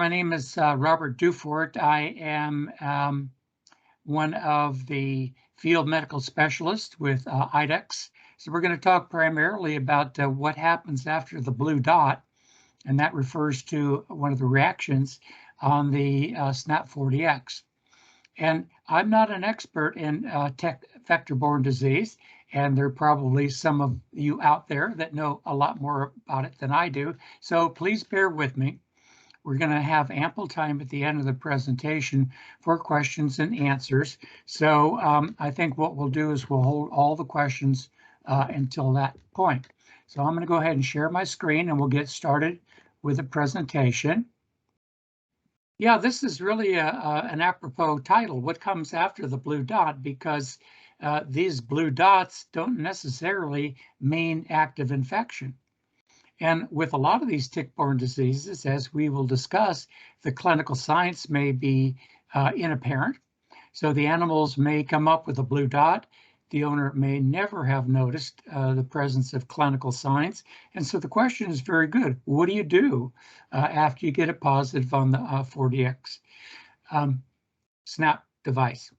My name is Robert DUFORT. I am one of the field medical specialists with IDEXX. So we're going to talk primarily about what happens after the blue dot, and that refers to one of the reactions on the SNAP 40X. And I'm not an expert in vector-borne disease, and there are probably some of you out there that know a lot more about it than I do. So please bear with me. We're going to have ample time at the end of the presentation for questions and answers. So I think what we'll do is we'll hold all the questions until that point. So I'm going to go ahead and share my screen and we'll get started with the presentation. Yeah, this is really an apropos title, what comes after the blue dot, because these blue dots don't necessarily mean active infection. And with a lot of these tick-borne diseases, as we will discuss, the clinical signs may be inapparent. So the animals may come up with a blue dot. The owner may never have noticed the presence of clinical signs. And so the question is very good. What do you do after you get a positive on the 40X SNAP device?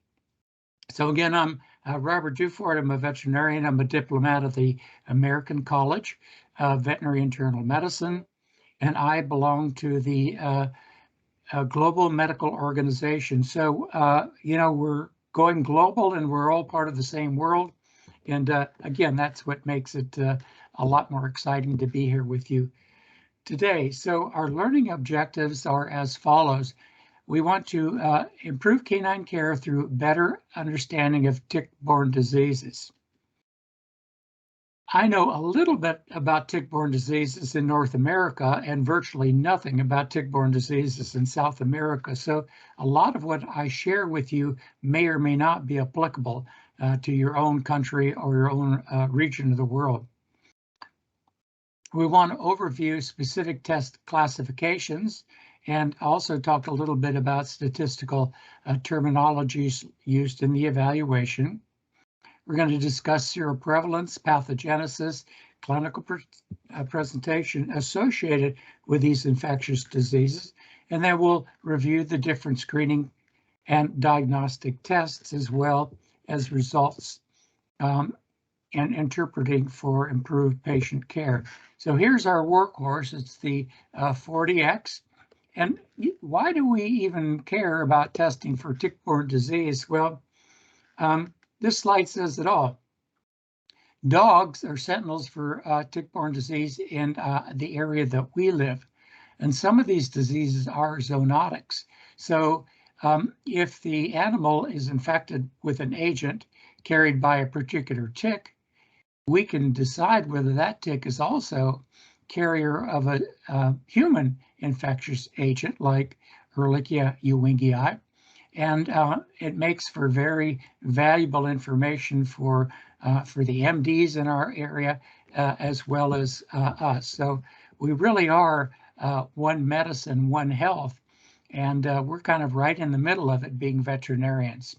So again, I'm Robert DUFORT. I'm a veterinarian. I'm a diplomat of the American College of Veterinary Internal Medicine, and I belong to the Global Medical Organization. So, you know, we're going global and we're all part of the same world. And again, that's what makes it a lot more exciting to be here with you today. So our learning objectives are as follows. We want to improve canine care through better understanding of tick-borne diseases. I know a little bit about tick-borne diseases in North America and virtually nothing about tick-borne diseases in South America. So a lot of what I share with you may or may not be applicable to your own country or your own region of the world. We want to overview specific test classifications and also talk a little bit about statistical terminologies used in the evaluation. We're going to discuss seroprevalence, pathogenesis, clinical presentation associated with these infectious diseases, and then we'll review the different screening and diagnostic tests as well as results and interpreting for improved patient care. So here's our workhorse. It's the 40X. And why do we even care about testing for tick-borne disease? Well, this slide says it all. Dogs are sentinels for tick-borne disease in the area that we live. And some of these diseases are zoonotics. So if the animal is infected with an agent carried by a particular tick, we can decide whether that tick is also carrier of a human infectious agent like Ehrlichia ewingii. And it makes for very valuable information for the MDs in our area as well as us. So we really are one medicine, one health, and we're kind of right in the middle of it being veterinarians.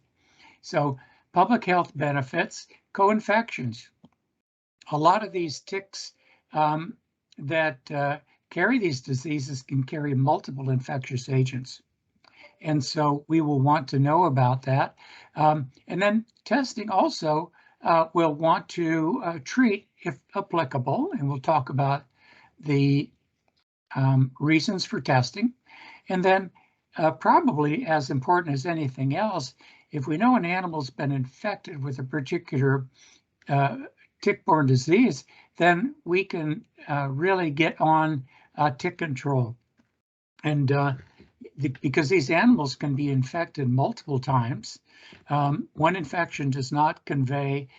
So public health benefits, co-infections. A lot of these ticks that carry these diseases can carry multiple infectious agents. And so we will want to know about that. And then testing also will want to treat if applicable, and we'll talk about the reasons for testing. And then probably as important as anything else, if we know an animal's been infected with a particular tick-borne disease, then we can really get on tick control. And because these animals can be infected multiple times, one infection does not convey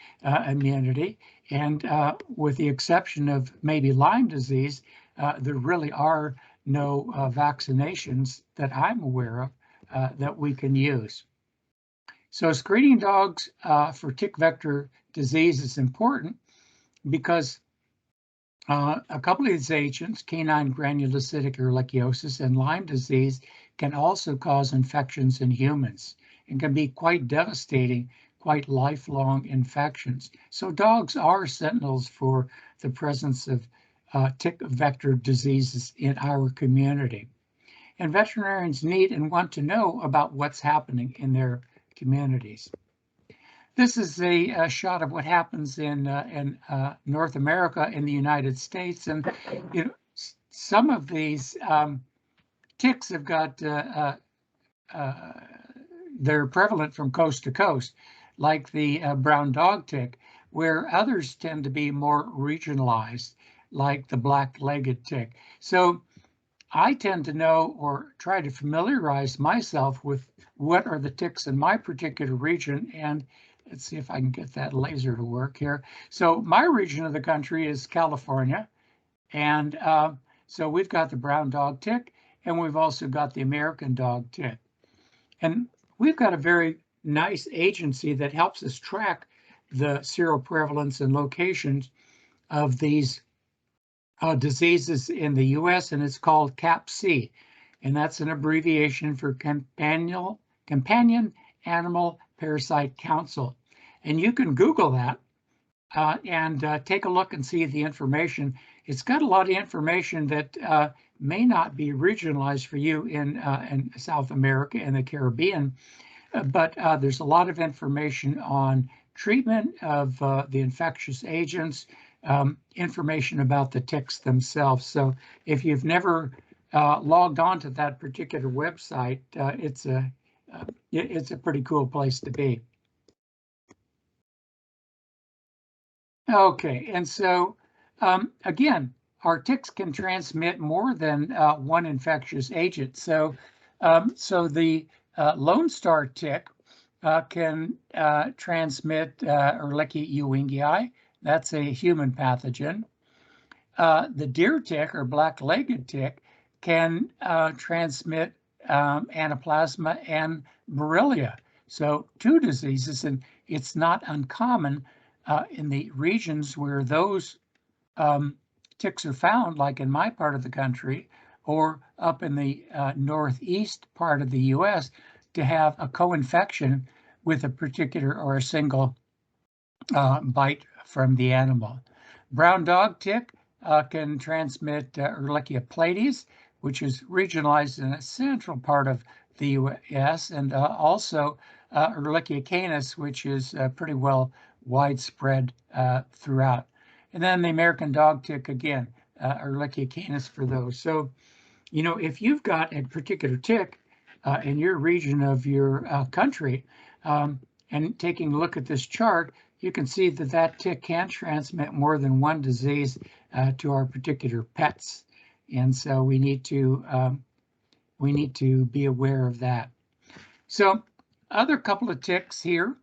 immunity. And with the exception of maybe Lyme disease, there really are no vaccinations that I'm aware of that we can use. So screening dogs for tick vector disease is important because a couple of these agents, canine granulocytic ehrlichiosis and Lyme disease, can also cause infections in humans and can be quite devastating, quite lifelong infections. So dogs are sentinels for the presence of tick vector diseases in our community. and veterinarians need and want to know about what's happening in their communities. This is a shot of what happens in North America, in the United States, and some of these ticks have got they're prevalent from coast to coast, like the brown dog tick, where others tend to be more regionalized, like the black-legged tick. So I tend to know, or try to familiarize myself with, what are the ticks in my particular region. And let's see if I can get that laser to work here. So my region of the country is California. And so we've got the brown dog tick, and we've also got the American dog tick. And we've got a very nice agency that helps us track the seroprevalence and locations of these diseases in the US, and it's called CAPC, and that's an abbreviation for Companion Animal Parasite Council. And you can Google that and take a look and see the information. It's got a lot of information that may not be regionalized for you in South America and the Caribbean, but there's a lot of information on treatment of the infectious agents, information about the ticks themselves. So if you've never logged on to that particular website, it's a pretty cool place to be. Okay, and so again, our ticks can transmit more than one infectious agent. So the Lone Star tick can transmit Ehrlichia ewingii. That's a human pathogen. The deer tick, or black-legged tick, can transmit Anaplasma and Borrelia. So 2 diseases, and it's not uncommon in the regions where those ticks are found, like in my part of the country, or up in the northeast part of the US, to have a co-infection with a particular or a single bite from the animal. Brown dog tick can transmit Ehrlichia platies, which is regionalized in a central part of the US, and also Ehrlichia canis, which is pretty well widespread throughout. And then the American dog tick, again, Ehrlichia canis for those. So, if you've got a particular tick in your region of your country, and taking a look at this chart, you can see that that tick can transmit more than one disease to our particular pets. And so we need to be aware of that. So other couple of ticks here.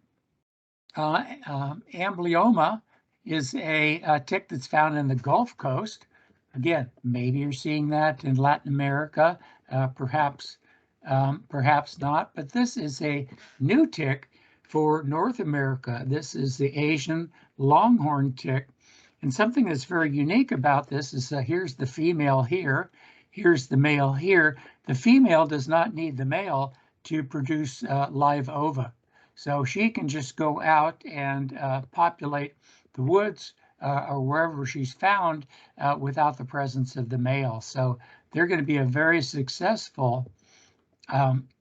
Amblyomma is a tick that's found in the Gulf Coast. Again, maybe you're seeing that in Latin America, perhaps not, but this is a new tick for North America. This is the Asian longhorn tick. And something that's very unique about this is here's the female here, here's the male here. The female does not need the male to produce live ova. So she can just go out and populate the woods or wherever she's found without the presence of the male. So they're going to be a very successful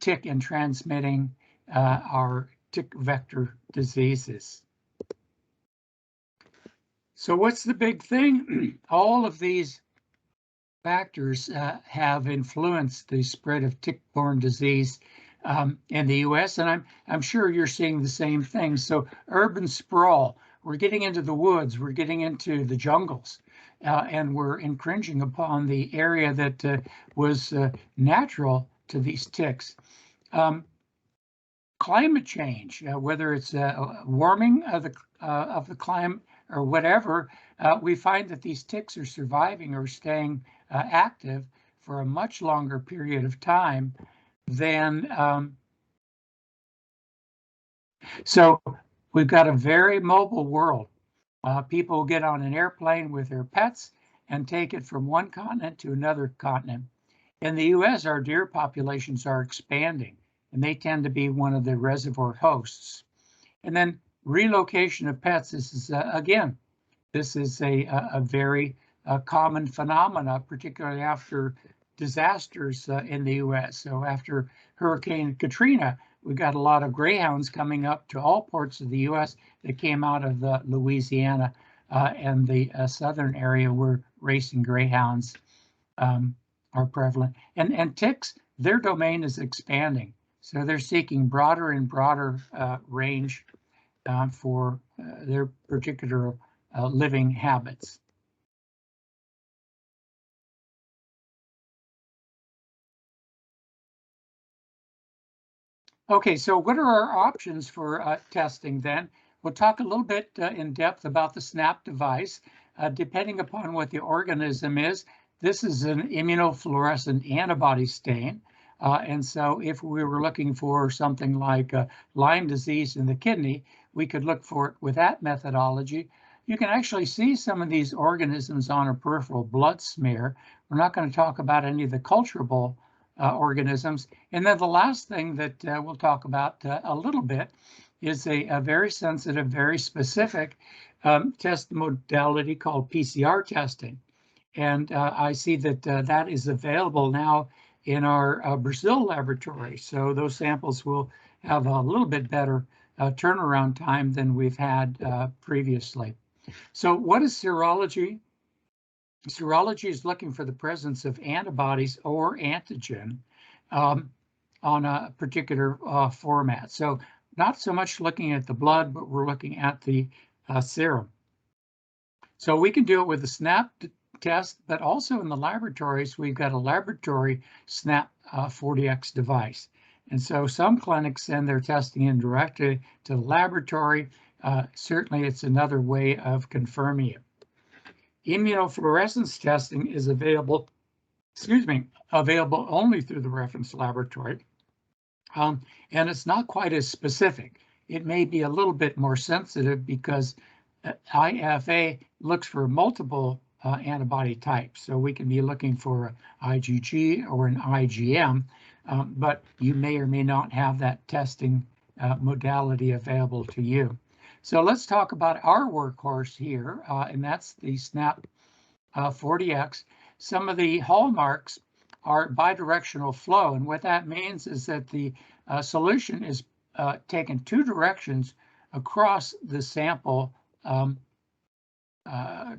tick in transmitting our tick vector diseases. So what's the big thing? All of these factors have influenced the spread of tick-borne disease in the US, and I'm sure you're seeing the same thing. So urban sprawl, we're getting into the woods, we're getting into the jungles, and we're infringing upon the area that was natural to these ticks. Climate change, whether it's warming of the climate or whatever, we find that these ticks are surviving or staying active for a much longer period of time than. So we've got a very mobile world. People get on an airplane with their pets and take it from one continent to another continent. In the US, our deer populations are expanding, and they tend to be one of the reservoir hosts. And then relocation of pets. This is, again, this is a very common phenomena, particularly after disasters in the U.S. So after Hurricane Katrina, we got a lot of greyhounds coming up to all parts of the U.S. that came out of Louisiana and the southern area where racing greyhounds are prevalent. And ticks, their domain is expanding. So they're seeking broader and broader range for their particular living habits. Okay, so what are our options for testing then? We'll talk a little bit in depth about the SNAP device. Depending upon what the organism is, this is an immunofluorescent antibody stain. And so if we were looking for something like Lyme disease in the kidney, we could look for it with that methodology. You can actually see some of these organisms on a peripheral blood smear. We're not going to talk about any of the culturable organisms. And then the last thing that we'll talk about a little bit is a very sensitive, very specific test modality called PCR testing. And I see that that is available now in our Brazil laboratory. So those samples will have a little bit better turnaround time than we've had previously. So what is serology? Serology is looking for the presence of antibodies or antigen on a particular format. So not so much looking at the blood, but we're looking at the serum. So we can do it with a SNAP test, but also in the laboratories, we've got a laboratory SNAP 40X device. And so some clinics send their testing in directly to the laboratory. Certainly, it's another way of confirming it. Immunofluorescence testing is available only through the reference laboratory. And it's not quite as specific. It may be a little bit more sensitive because IFA looks for multiple antibody types. So we can be looking for an IgG or an IgM, but you may or may not have that testing modality available to you. So let's talk about our workhorse here, and that's the SNAP 40X. Some of the hallmarks are bidirectional flow, and what that means is that the solution is taken two directions across the sample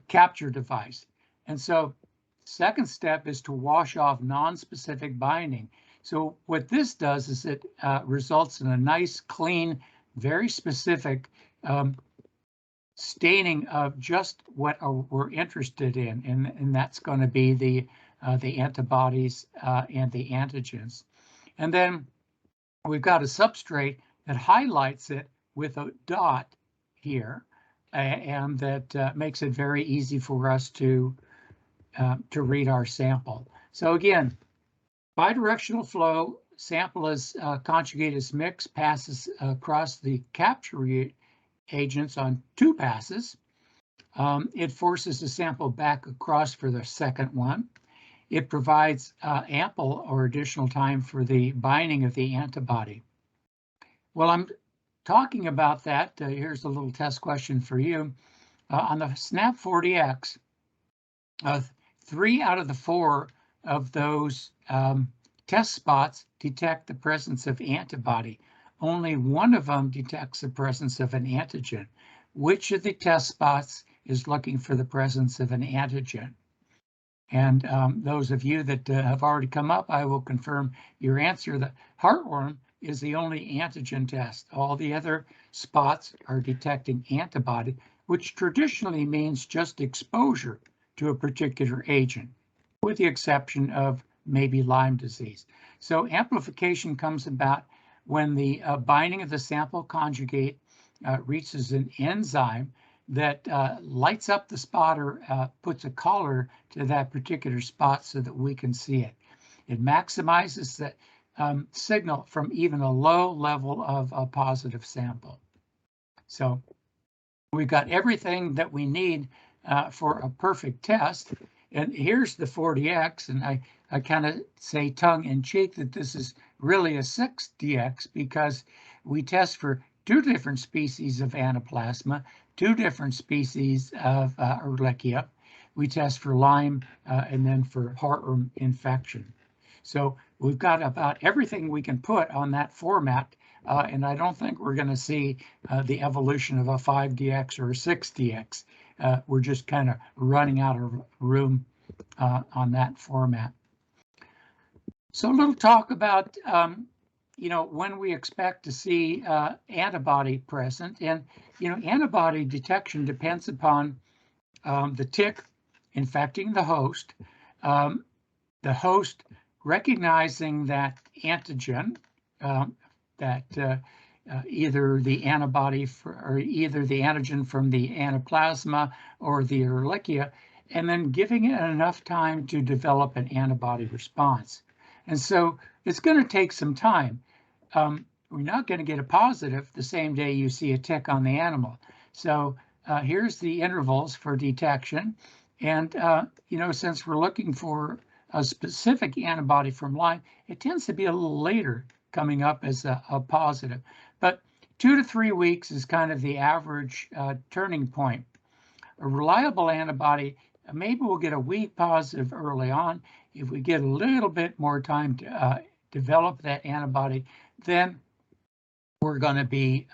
capture device. And so second step is to wash off non-specific binding. So what this does is it results in a nice, clean, very specific staining of just what we're interested in, and that's going to be the antibodies and the antigens. And then we've got a substrate that highlights it with a dot here, and that makes it very easy for us to read our sample. So again, bidirectional flow, sample is conjugated as mix, passes across the capture agents on two passes. It forces the sample back across for the second one. It provides ample or additional time for the binding of the antibody. Well, I'm talking about that. Here's a little test question for you. On the SNAP 40X, 3 out of the 4 of those test spots detect the presence of antibody. Only one of them detects the presence of an antigen. Which of the test spots is looking for the presence of an antigen? And those of you that have already come up, I will confirm your answer. The heartworm is the only antigen test. All the other spots are detecting antibody, which traditionally means just exposure to a particular agent, with the exception of maybe Lyme disease. So amplification comes about when the binding of the sample conjugate reaches an enzyme that lights up the spot or puts a color to that particular spot so that we can see it. It maximizes the signal from even a low level of a positive sample. So we've got everything that we need for a perfect test. And here's the 40X, and I kind of say tongue in cheek that this is really a 6DX because we test for 2 different species of Anaplasma, 2 different species of Ehrlichia. we test for Lyme and then for heartworm infection. So we've got about everything we can put on that format, and I don't think we're going to see the evolution of a 5DX or a 6DX. We're just kind of running out of room on that format. So a little talk about when we expect to see antibody present, and antibody detection depends upon the tick infecting the host recognizing that antigen, that either the antibody or either the antigen from the anaplasma or the Ehrlichia, and then giving it enough time to develop an antibody response. And so it's going to take some time. We're not going to get a positive the same day you see a tick on the animal. So here's the intervals for detection. And, since we're looking for a specific antibody from Lyme, it tends to be a little later coming up as a positive. But 2 to 3 weeks is kind of the average turning point. A reliable antibody, maybe we'll get a weak positive early on. If we get a little bit more time to develop that antibody, then we're going to be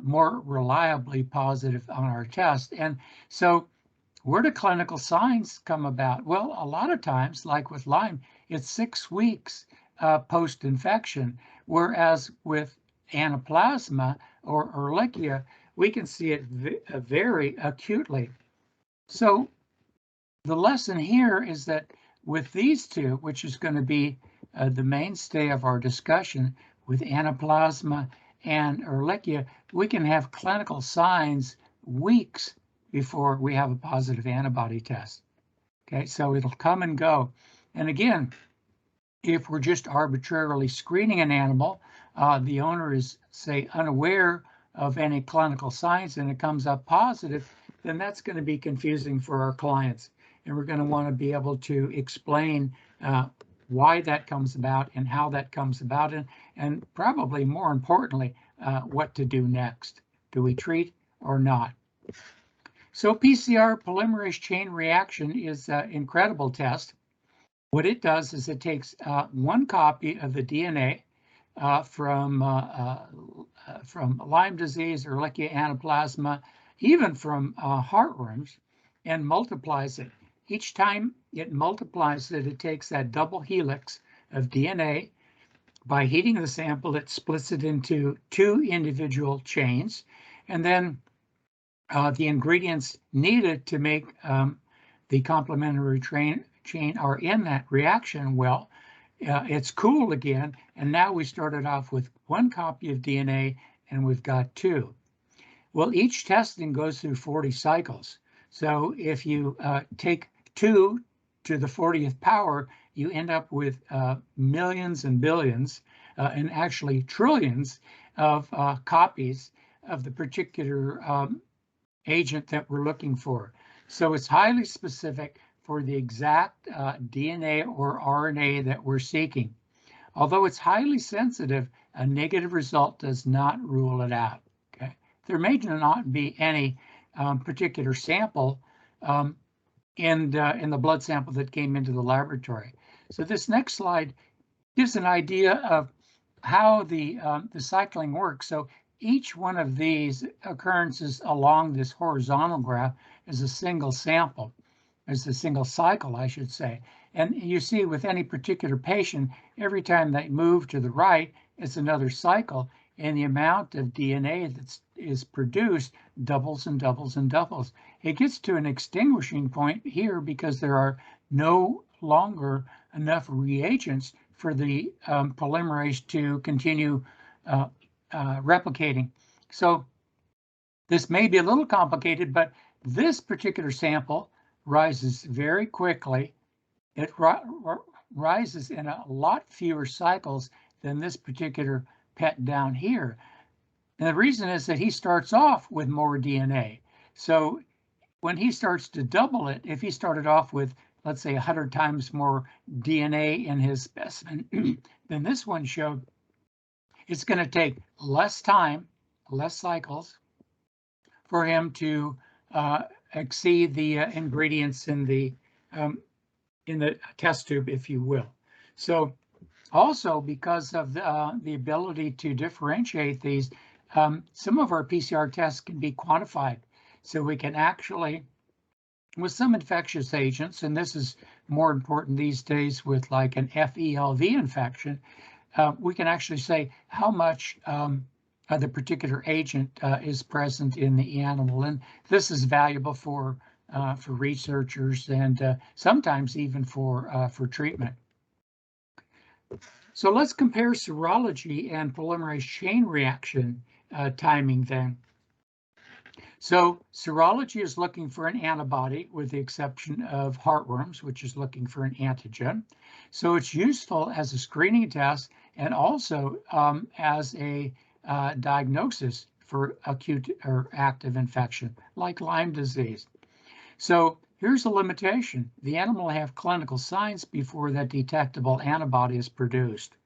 more reliably positive on our test. And so where do clinical signs come about? Well, a lot of times, like with Lyme, it's 6 weeks post-infection, whereas with anaplasma or Ehrlichia, we can see it very acutely. So the lesson here is that with these two, which is going to be the mainstay of our discussion, with anaplasma and Ehrlichia, we can have clinical signs weeks before we have a positive antibody test. Okay, so it'll come and go. And again, if we're just arbitrarily screening an animal, the owner is, say, unaware of any clinical signs and it comes up positive, then that's going to be confusing for our clients. And we're going to want to be able to explain why that comes about and how that comes about, and probably more importantly, what to do next. Do we treat or not? So PCR polymerase chain reaction is an incredible test. What it does is it takes one copy of the DNA from Lyme disease, Ehrlichia, anaplasma, even from heartworms, and multiplies it. Each time it multiplies it, it takes that double helix of DNA. By heating the sample, it splits it into 2 individual chains, and then the ingredients needed to make the complementary chain are in that reaction well. It's cooled again, and now we started off with 1 copy of DNA, and we've got 2. Well, each testing goes through 40 cycles. So if you take 2 to the 40th power, you end up with millions and billions, and actually trillions of copies of the particular agent that we're looking for. So it's highly specific for the exact DNA or RNA that we're seeking. Although it's highly sensitive, a negative result does not rule it out. Okay, there may not be any particular sample in the blood sample that came into the laboratory. So this next slide gives an idea of how the cycling works. So each one of these occurrences along this horizontal graph is a single sample, is a single cycle, I should say. And you see with any particular patient, every time they move to the right, it's another cycle, and the amount of DNA that is produced doubles and doubles and doubles. It gets to an extinguishing point here because there are no longer enough reagents for the polymerase to continue replicating. So this may be a little complicated, but this particular sample rises very quickly. It rises in a lot fewer cycles than this particular pet down here. And the reason is that he starts off with more DNA. So when he starts to double it, if he started off with, let's say, 100 times more DNA in his specimen than this one showed, it's going to take less time, less cycles, for him to exceed the ingredients in the test tube, if you will. So also, because of the ability to differentiate these, some of our PCR tests can be quantified. So we can actually, with some infectious agents, and this is more important these days with like an FELV infection, we can actually say how much the particular agent is present in the animal. And this is valuable for researchers and sometimes even for treatment. So let's compare serology and polymerase chain reaction timing then. So serology is looking for an antibody with the exception of heartworms, which is looking for an antigen. So it's useful as a screening test and also as a diagnosis for acute or active infection like Lyme disease. So here's a limitation. The animal will have clinical signs before that detectable antibody is produced.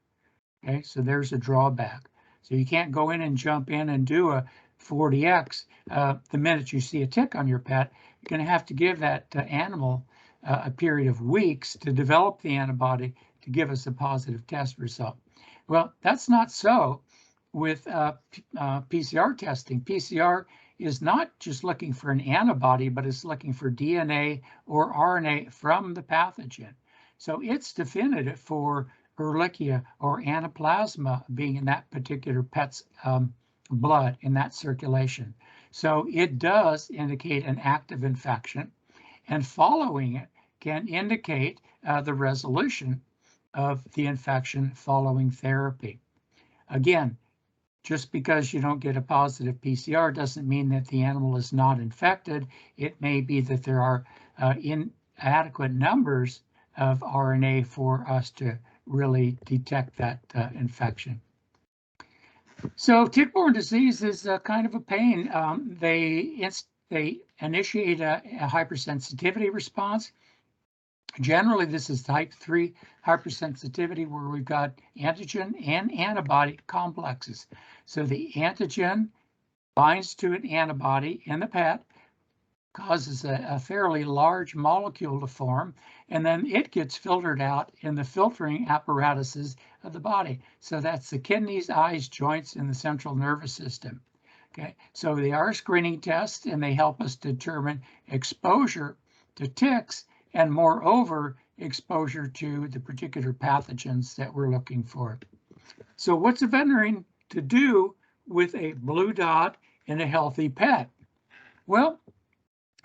Okay, so there's a drawback. So you can't go in and jump in and do a 40X the minute you see a tick on your pet. You're going to have to give that animal a period of weeks to develop the antibody to give us a positive test result. Well, that's not so with PCR testing. PCR is not just looking for an antibody, but it's looking for DNA or RNA from the pathogen. So it's definitive for Ehrlichia or Anaplasma being in that particular pet's blood in that circulation. So it does indicate an active infection, and following it can indicate the resolution of the infection following therapy. Again, just because you don't get a positive PCR doesn't mean that the animal is not infected. It may be that there are inadequate numbers of RNA for us to really detect that infection. So tick-borne disease is kind of a pain. They initiate a hypersensitivity response. Generally, this is type 3 hypersensitivity where we've got antigen and antibody complexes. So the antigen binds to an antibody in the pet, causes a fairly large molecule to form, and then it gets filtered out in the filtering apparatuses of the body. So that's the kidneys, eyes, joints, and the central nervous system. Okay, so they are screening tests and they help us determine exposure to ticks and moreover, exposure to the particular pathogens that we're looking for. So what's a veterinarian to do with a blue dot in a healthy pet? Well,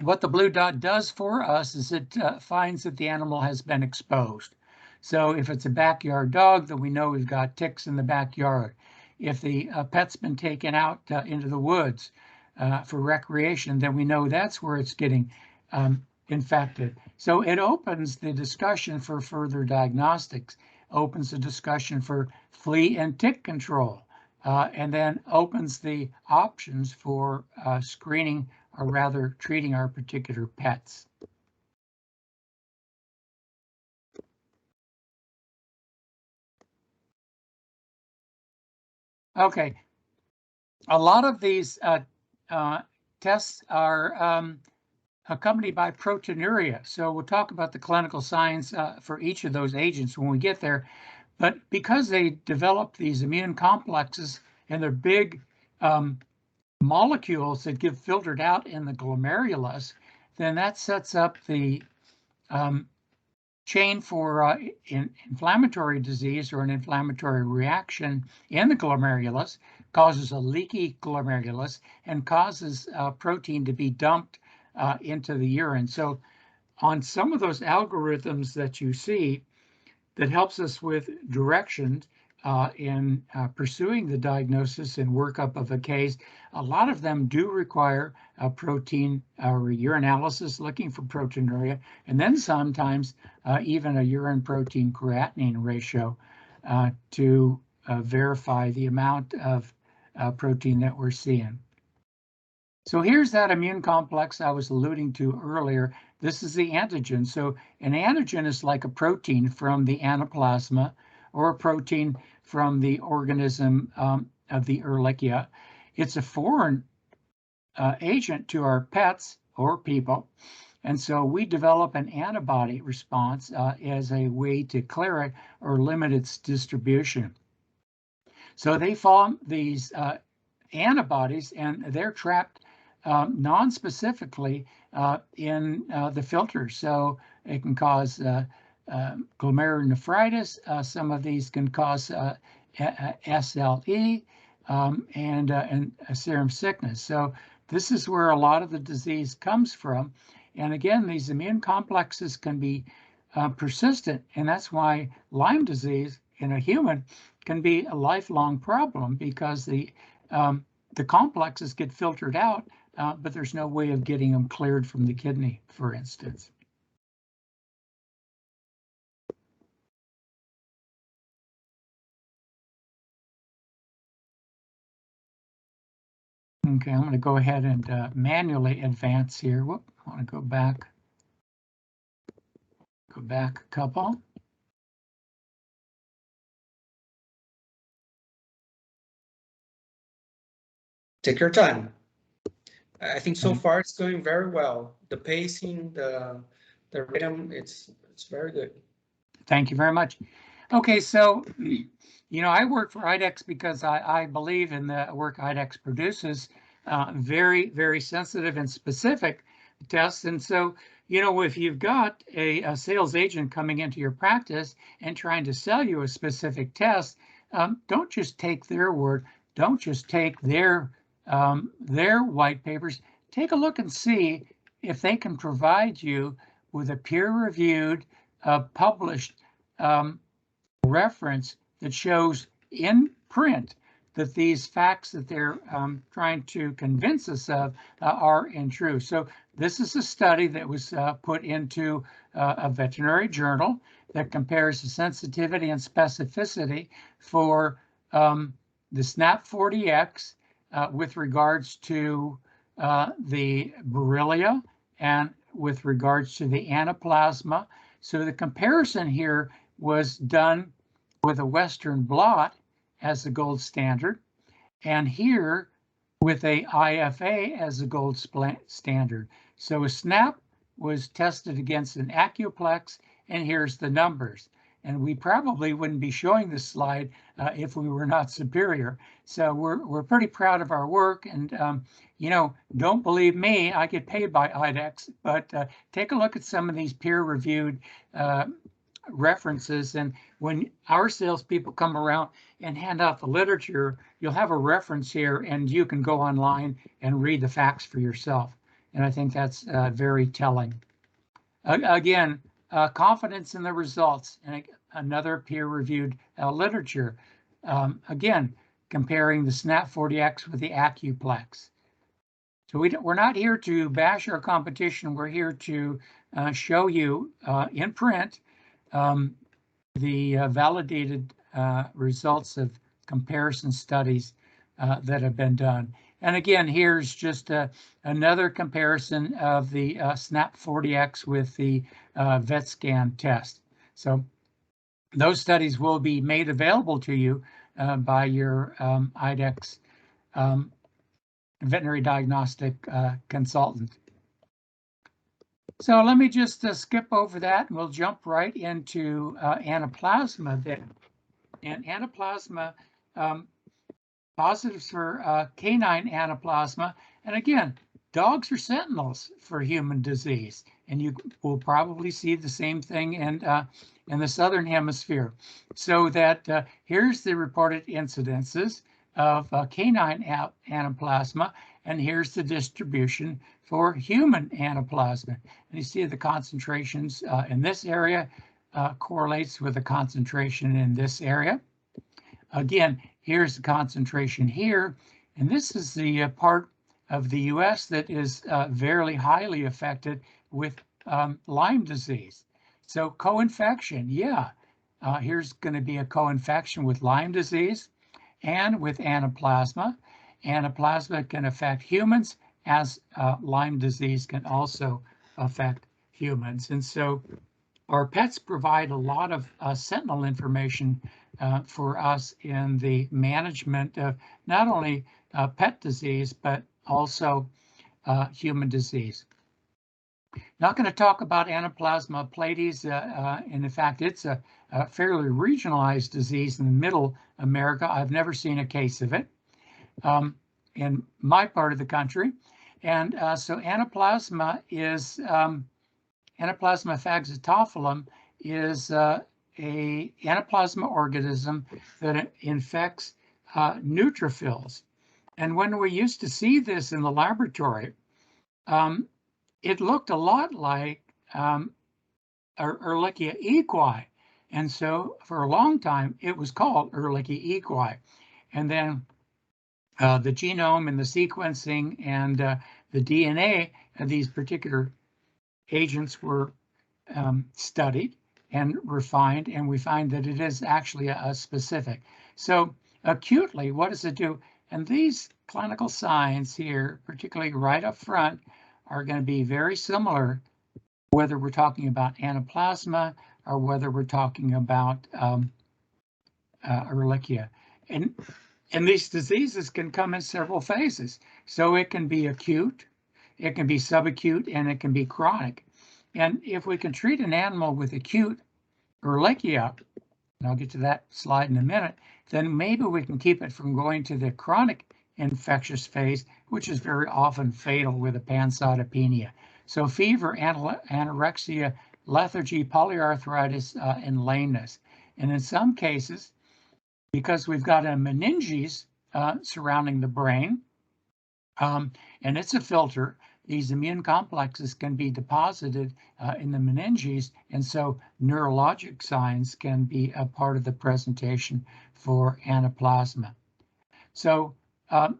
what the blue dot does for us is it finds that the animal has been exposed. So if it's a backyard dog, then we know we've got ticks in the backyard. If the pet's been taken out into the woods for recreation, then we know that's where it's getting infected. So it opens the discussion for further diagnostics, opens the discussion for flea and tick control, and then opens the options for screening or rather treating our particular pets. Okay, a lot of these tests are accompanied by proteinuria. So we'll talk about the clinical signs for each of those agents when we get there. But because they develop these immune complexes and they're big molecules that get filtered out in the glomerulus, then that sets up the chain for inflammatory disease or an inflammatory reaction in the glomerulus, causes a leaky glomerulus, and causes protein to be dumped into the urine. So on some of those algorithms that you see that helps us with direction in pursuing the diagnosis and workup of a case, a lot of them do require a protein or urinalysis looking for proteinuria, and then sometimes even a urine protein creatinine ratio to verify the amount of protein that we're seeing. So here's that immune complex I was alluding to earlier. This is the antigen. So an antigen is like a protein from the anaplasma or a protein from the organism of the Ehrlichia. It's a foreign agent to our pets or people. And so we develop an antibody response as a way to clear it or limit its distribution. So they form these antibodies, and they're trapped non-specifically in the filter. So it can cause glomerulonephritis. Some of these can cause SLE and serum sickness. So this is where a lot of the disease comes from. And again, these immune complexes can be persistent, and that's why Lyme disease in a human can be a lifelong problem, because the complexes get filtered out, but there's no way of getting them cleared from the kidney, for instance. Okay, I'm going to go ahead and manually advance here. Whoop, I want to go back. Go back a couple. Take your time. I think so far it's going very well. The pacing, the rhythm, it's very good. Thank you very much. Okay, so I work for IDEXX because I believe in the work IDEXX produces, very, very sensitive and specific tests. And so, if you've got a sales agent coming into your practice and trying to sell you a specific test, don't just take their word. Don't just take their white papers. Take a look and see if they can provide you with a peer-reviewed, published reference that shows in print that these facts that they're trying to convince us of are true. So this is a study that was put into a veterinary journal that compares the sensitivity and specificity for the SNAP 40X with regards to the Borrelia and with regards to the Anaplasma. So the comparison here was done with a Western blot as the gold standard, and here with a IFA as the gold standard. So a SNAP was tested against an Acuplex, and here's the numbers. And we probably wouldn't be showing this slide if we were not superior. So we're pretty proud of our work, and don't believe me, I get paid by IDEXX, but take a look at some of these peer-reviewed references, and when our salespeople come around and hand out the literature, you'll have a reference here, and you can go online and read the facts for yourself. And I think that's very telling. Again, confidence in the results, and another peer-reviewed literature. Again, comparing the SNAP 40X with the Acuplex. So we're not here to bash our competition. We're here to show you in print the validated results of comparison studies that have been done. And again, here's just another comparison of the SNAP 40X with the VetScan test. So those studies will be made available to you by your IDEXX veterinary diagnostic consultant. So let me just skip over that, and we'll jump right into Anaplasma then. And Anaplasma, positives for canine Anaplasma. And again, dogs are sentinels for human disease, and you will probably see the same thing in the Southern Hemisphere. So that here's the reported incidences of canine Anaplasma, and here's the distribution for human Anaplasma. And you see the concentrations in this area correlates with the concentration in this area. Again, here's the concentration here, and this is the part of the US that is very highly affected with Lyme disease. So co-infection, yeah, here's going to be a co-infection with Lyme disease and with Anaplasma. Anaplasma can affect humans, as Lyme disease can also affect humans. And so our pets provide a lot of sentinel information for us in the management of not only pet disease, but also human disease. Not going to talk about Anaplasma platies, and in fact, it's a fairly regionalized disease in Middle America. I've never seen a case of it in my part of the country. And so Anaplasma is, Anaplasma phagocytophilum is a anaplasma organism that infects neutrophils. And when we used to see this in the laboratory, it looked a lot like Ehrlichia equi. And so for a long time, it was called Ehrlichia equi. And then the genome and the sequencing and the DNA of these particular agents were studied and refined, and we find that it is actually a specific. So acutely, what does it do? And these clinical signs here, particularly right up front, are going to be very similar, whether we're talking about anaplasma or whether we're talking about Ehrlichia. And these diseases can come in several phases. So it can be acute, it can be subacute, and it can be chronic. And if we can treat an animal with acute Ehrlichia, and I'll get to that slide in a minute, then maybe we can keep it from going to the chronic infectious phase, which is very often fatal with a pancytopenia. So fever, anorexia, lethargy, polyarthritis, and lameness. And in some cases, because we've got a meninges surrounding the brain, and it's a filter, these immune complexes can be deposited in the meninges, and so neurologic signs can be a part of the presentation for anaplasma. So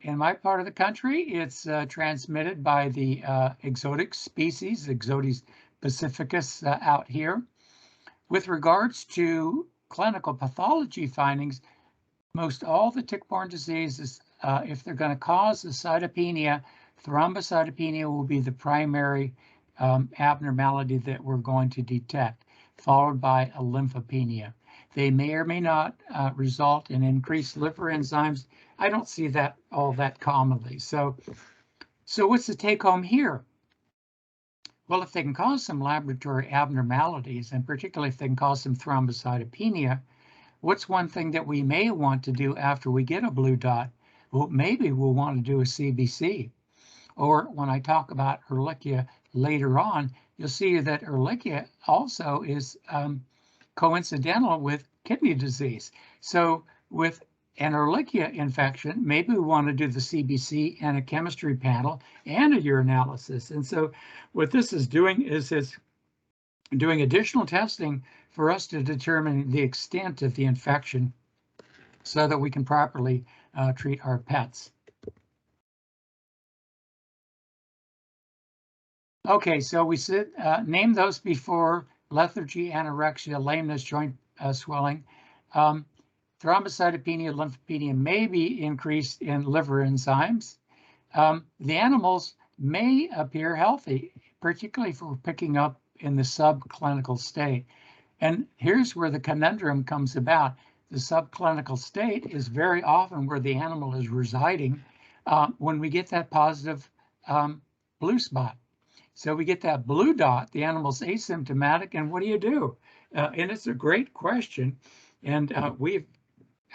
in my part of the country, it's transmitted by the exotic species, Ixodes pacificus out here. With regards to clinical pathology findings, most all the tick-borne diseases, if they're going to cause a cytopenia, thrombocytopenia will be the primary abnormality that we're going to detect, followed by a lymphopenia. They may or may not result in increased liver enzymes. I don't see that all that commonly. So what's the take home here? Well, if they can cause some laboratory abnormalities, and particularly if they can cause some thrombocytopenia, what's one thing that we may want to do after we get a blue dot? Well, maybe we'll want to do a CBC. Or when I talk about Ehrlichia later on, you'll see that Ehrlichia also is coincidental with kidney disease. So with an Ehrlichia infection, maybe we want to do the CBC and a chemistry panel and a urinalysis. And so what this is doing is it's doing additional testing for us to determine the extent of the infection so that we can properly treat our pets. Okay, so we name those before: lethargy, anorexia, lameness, joint swelling. Thrombocytopenia, lymphopenia may be increased in liver enzymes. The animals may appear healthy, particularly if we're picking up in the subclinical state. And here's where the conundrum comes about. The subclinical state is very often where the animal is residing when we get that positive blue spot. So we get that blue dot, the animal's asymptomatic, and what do? And it's a great question. And we've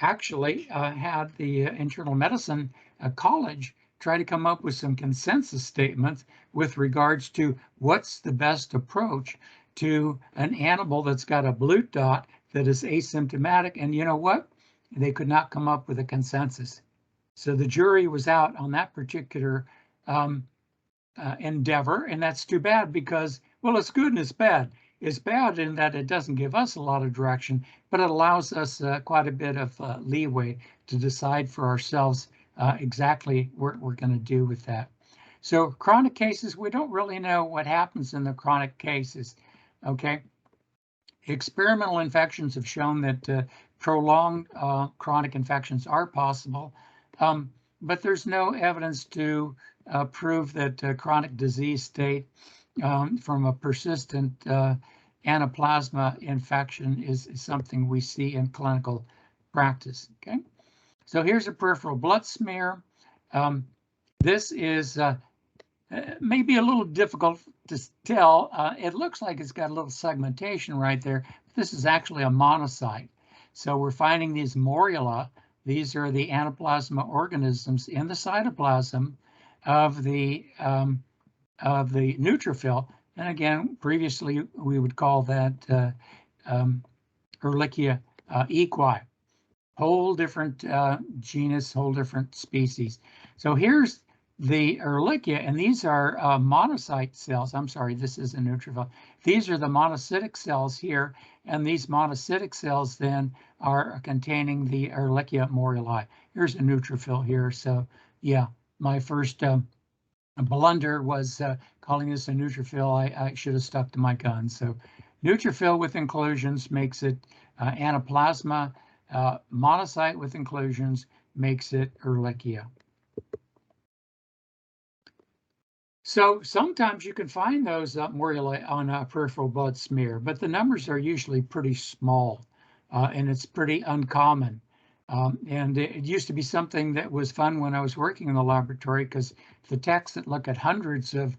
actually had the Internal Medicine College try to come up with some consensus statements with regards to what's the best approach to an animal that's got a blue dot that is asymptomatic. And you know what? They could not come up with a consensus. So the jury was out on that particular endeavor, and that's too bad because, well, it's good and it's bad. It's bad in that it doesn't give us a lot of direction, but it allows us quite a bit of leeway to decide for ourselves exactly what we're going to do with that. So chronic cases, we don't really know what happens in the chronic cases, okay? Experimental infections have shown that prolonged chronic infections are possible, but there's no evidence to prove that chronic disease state from a persistent anaplasma infection is something we see in clinical practice. Okay, so here's a peripheral blood smear. This is may be a little difficult to tell. It looks like it's got a little segmentation right there. This is actually a monocyte. So we're finding these morula. These are the anaplasma organisms in the cytoplasm of the neutrophil. And again, previously we would call that Ehrlichia equi. Whole different genus, whole different species. So here's the Ehrlichia, and these are monocyte cells. I'm sorry, this is a neutrophil. These are the monocytic cells here, and these monocytic cells then are containing the Ehrlichia moruli. Here's a neutrophil here. So yeah, my first blunder was calling this a neutrophil. I should have stuck to my guns. So neutrophil with inclusions makes it anaplasma. Monocyte with inclusions makes it Ehrlichia. So sometimes you can find those moruli on a peripheral blood smear, but the numbers are usually pretty small, and it's pretty uncommon. And it used to be something that was fun when I was working in the laboratory, because the techs that look at hundreds of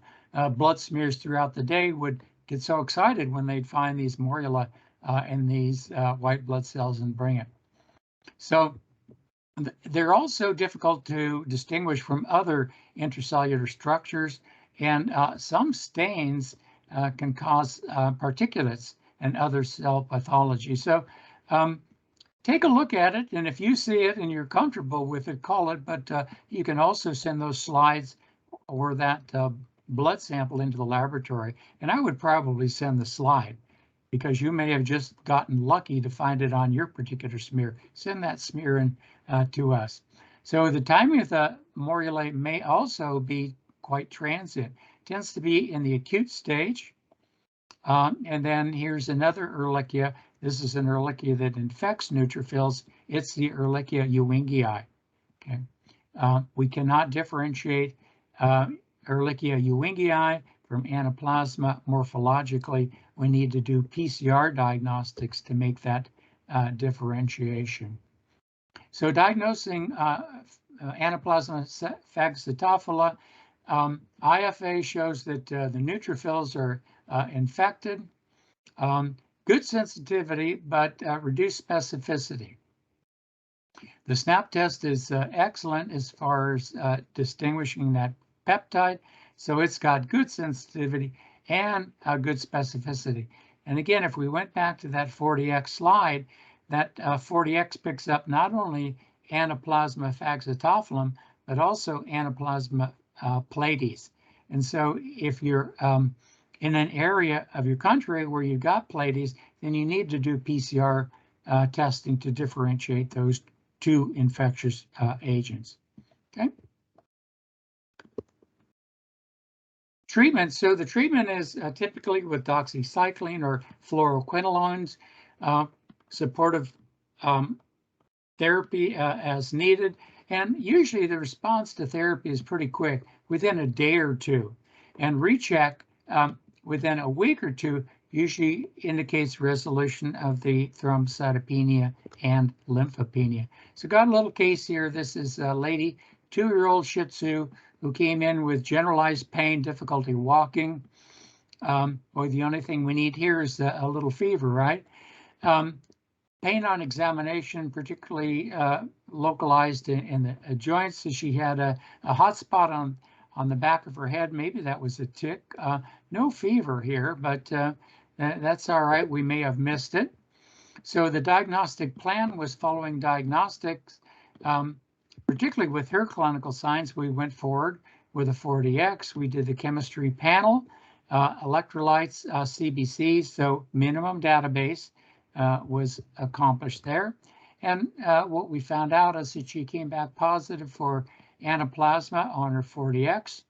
blood smears throughout the day would get so excited when they'd find these morula in these white blood cells and bring it. So they're also difficult to distinguish from other intracellular structures, and some stains can cause particulates and other cell pathology. So take a look at it, and if you see it and you're comfortable with it, call it, but you can also send those slides or that blood sample into the laboratory, and I would probably send the slide, because you may have just gotten lucky to find it on your particular smear. Send that smear in to us. So the timing of the moruli may also be quite transient. It tends to be in the acute stage. And then here's another Ehrlichia. This is an Ehrlichia that infects neutrophils. It's the Ehrlichia ewingii. Okay. We cannot differentiate Ehrlichia ewingii from anaplasma morphologically. We need to do PCR diagnostics to make that differentiation. So diagnosing anaplasma phagocytophila, IFA shows that the neutrophils are infected, good sensitivity, but reduced specificity. The SNAP test is excellent as far as distinguishing that peptide. So it's got good sensitivity and good specificity. And again, if we went back to that 40X slide, that 40X picks up not only anaplasma phagocytophilum, but also anaplasma plates. And so if you're in an area of your country where you've got plates, then you need to do PCR testing to differentiate those two infectious agents. Okay. Treatment. So the treatment is typically with doxycycline or fluoroquinolones, supportive therapy as needed. And usually the response to therapy is pretty quick, within a day or two. And recheck within a week or two usually indicates resolution of the thrombocytopenia and lymphopenia. So got a little case here. This is a lady, 2-year-old Shih Tzu, who came in with generalized pain, difficulty walking. Boy, the only thing we need here is a little fever, right? Pain on examination, particularly localized in the joints. So she had a hot spot on the back of her head. Maybe that was a tick. No fever here, but that's all right. We may have missed it. So the diagnostic plan was following diagnostics. Particularly with her clinical signs, we went forward with a 40X. We did the chemistry panel, electrolytes, CBC, so minimum database was accomplished there. And what we found out is that she came back positive for anaplasma on her 40X.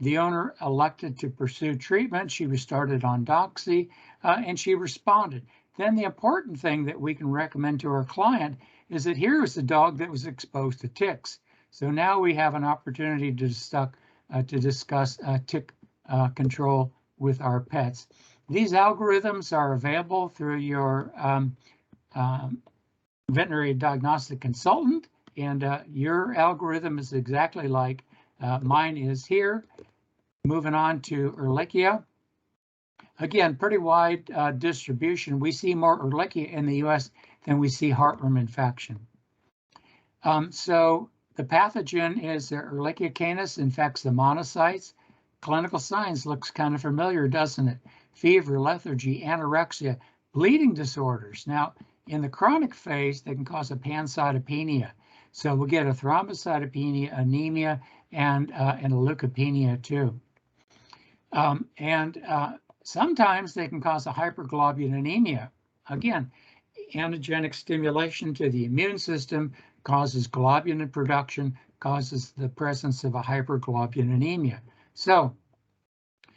The owner elected to pursue treatment. She was started on doxy, and she responded. Then the important thing that we can recommend to our client is that here is a dog that was exposed to ticks. So now we have an opportunity to discuss tick control with our pets. These algorithms are available through your veterinary diagnostic consultant, and your algorithm is exactly like Mine is here. Moving on to Ehrlichia. Again, pretty wide distribution. We see more Ehrlichia in the US than we see heartworm infection. So the pathogen is Ehrlichia canis, infects the monocytes. Clinical signs looks kind of familiar, doesn't it? Fever, lethargy, anorexia, bleeding disorders. Now, in the chronic phase, they can cause a pancytopenia. So we'll get a thrombocytopenia, anemia, and a leukopenia too. Sometimes they can cause a hyperglobulinemia. Again, antigenic stimulation to the immune system causes globulin production, causes the presence of a hyperglobulinemia. So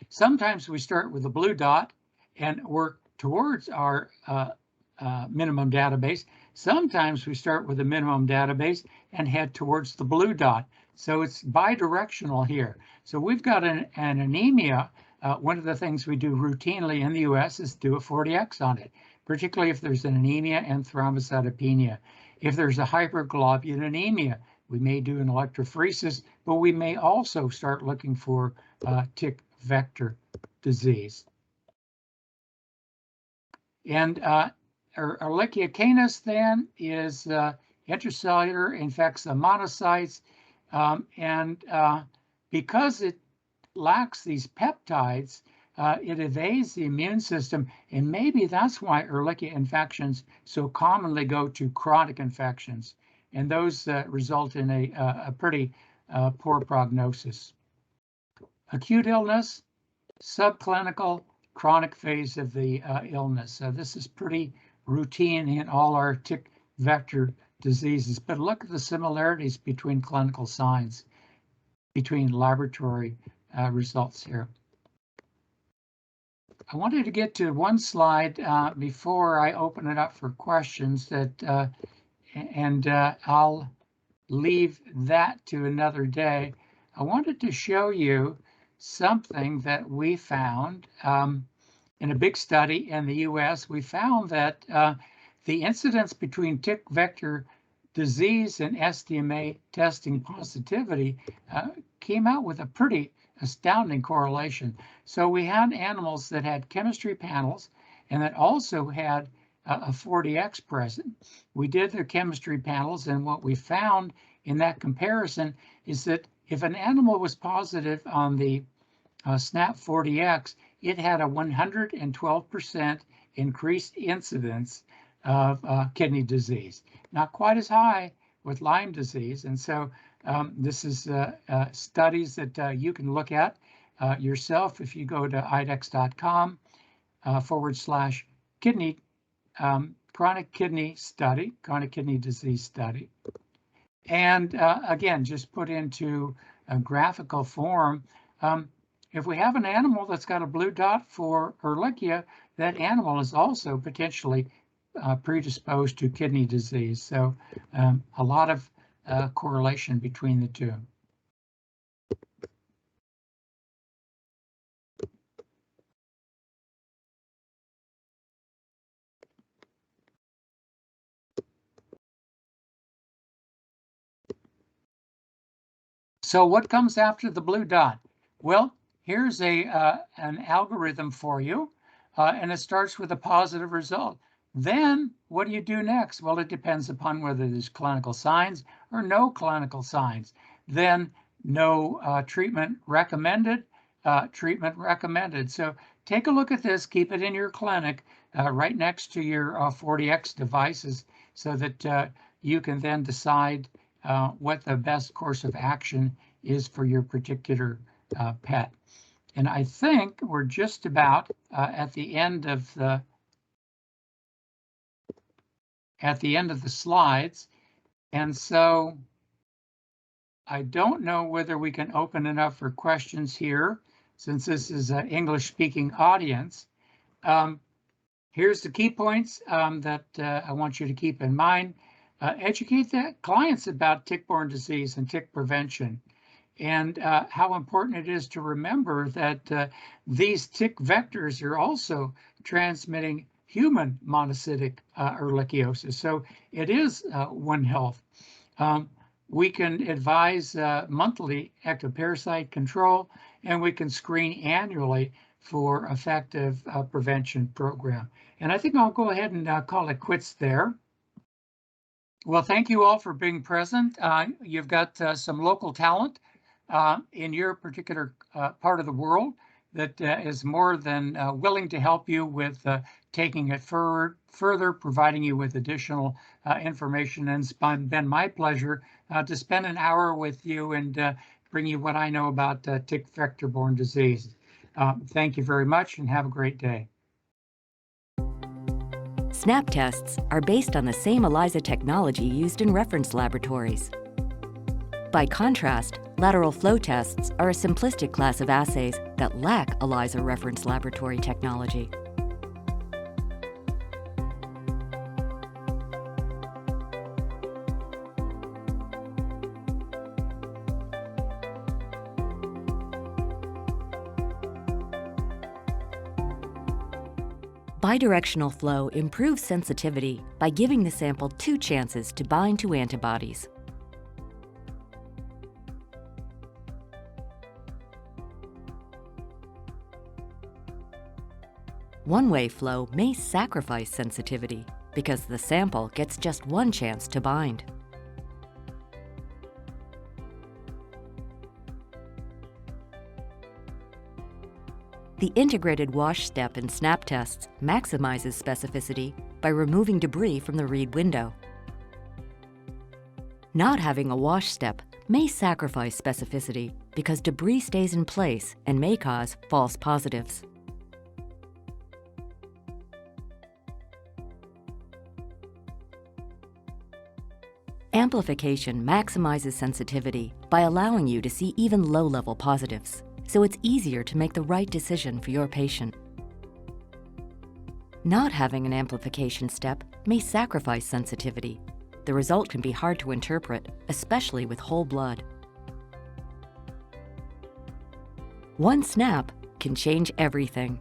sometimes we start with a blue dot and work towards our minimum database. Sometimes we start with a minimum database and head towards the blue dot. So it's bidirectional here. So we've got an anemia. One of the things we do routinely in the US is do a 40X on it, particularly if there's an anemia and thrombocytopenia. If there's a hyperglobulinemia, we may do an electrophoresis, but we may also start looking for tick vector disease. And Ehrlichia canis then is intracellular, infects the monocytes, because it lacks these peptides, it evades the immune system, and maybe that's why Ehrlichia infections so commonly go to chronic infections, and those result in a pretty poor prognosis. Acute illness, subclinical, chronic phase of the illness. So this is pretty routine in all our tick vector diseases, but look at the similarities between clinical signs, between laboratory results here. I wanted to get to one slide before I open it up for questions that, I'll leave that to another day. I wanted to show you something that we found in a big study in the US. We found that the incidence between tick vector disease and SDMA testing positivity came out with a pretty astounding correlation. So we had animals that had chemistry panels and that also had a 40X present. We did their chemistry panels, and what we found in that comparison is that if an animal was positive on the SNAP 40X, it had a 112% increased incidence of kidney disease. Not quite as high with Lyme disease, and so this is studies that you can look at yourself if you go to IDEXX.com /kidney chronic kidney study, chronic kidney disease study. And again, just put into a graphical form. If we have an animal that's got a blue dot for Ehrlichia, that animal is also potentially predisposed to kidney disease. So a lot of correlation between the two. So what comes after the blue dot? Well, here's an algorithm for you, and it starts with a positive result. Then what do you do next? Well, it depends upon whether there's clinical signs or no clinical signs. Then no treatment recommended, treatment recommended. So take a look at this, keep it in your clinic right next to your 40X devices so that you can then decide what the best course of action is for your particular pet. And I think we're just about at the end of the slides. And so I don't know whether we can open it up for questions here, since this is an English-speaking audience. Here's the key points that I want you to keep in mind. Educate the clients about tick-borne disease and tick prevention, and how important it is to remember that these tick vectors are also transmitting human monocytic ehrlichiosis. So it is One Health. We can advise monthly ectoparasite control, and we can screen annually for effective prevention program. And I think I'll go ahead and call it quits there. Well, thank you all for being present. You've got some local talent in your particular part of the world that is more than willing to help you with taking it further, providing you with additional information. And it's been my pleasure to spend an hour with you and bring you what I know about tick vector-borne disease. Thank you very much and have a great day. SNAP tests are based on the same ELISA technology used in reference laboratories. By contrast, lateral flow tests are a simplistic class of assays that lack ELISA reference laboratory technology. Bidirectional flow improves sensitivity by giving the sample 2 chances to bind to antibodies. One-way flow may sacrifice sensitivity because the sample gets just 1 chance to bind. The integrated wash step in SNAP tests maximizes specificity by removing debris from the read window. Not having a wash step may sacrifice specificity because debris stays in place and may cause false positives. Amplification maximizes sensitivity by allowing you to see even low-level positives, so it's easier to make the right decision for your patient. Not having an amplification step may sacrifice sensitivity. The result can be hard to interpret, especially with whole blood. One SNAP can change everything.